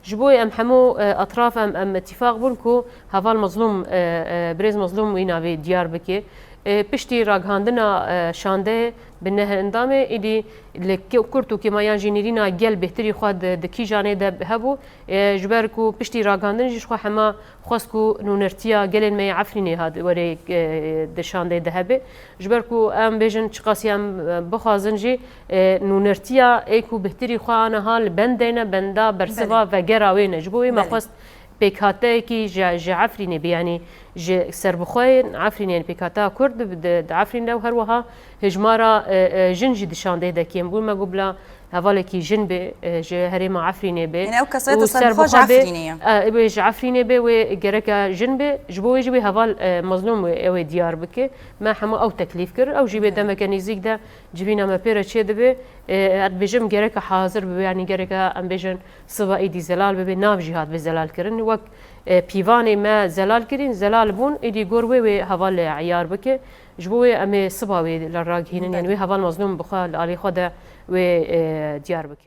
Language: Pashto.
جبوي ام حمو اطراف ام اتفاق بونكو هذا المظلوم بريز مظلوم وينا في ديار بكي پشتی راگهاندنا شانده بنه اندامه ایدی لکورتو که مایان جنرینا گل بهتری خود دکی جانه ده هبو جبر کو پشتی راگهاندن جش خو حما خواست کو نونرتیا گلن می عفرینه هاد وری د شانده ده هبه جبر کو ام بیژن چقاسی ام بخوازن جی نونرتیا ایکو بهتری خو انا حال بندینه بندا برسوا و گراوینه جبوی ما خواست پیکاته کی جعفرینه بیانی ج سربخوين عفرين يعني بيكاتا كرد عفرين لو هروها هجمارا جنجي دشان ده كيم بقول ما قبلا هذالكي جنبه هريما عفرينه به يعني او كسيت سربخوش عفرينيه بيج عفرينه به وجركا جنبه جبوي جبي هذال مظلوم او ديار بك ما حما او تكليف كر او جيبه ده ميكانيزيك ده جبينا ما بيرا تشي دبه بيجم جركا حاضر به يعني جركا ام بيجن صبا ايدي زلال به ناف جهاد بزلال كرن وقت پیوانی ما زلال کرین زلال بون ایدی گروه و حوال عیار بکه جبوه امی صباوی لراغ هینن یعنی حوال مظلوم بخال علی خدا و دیار بکه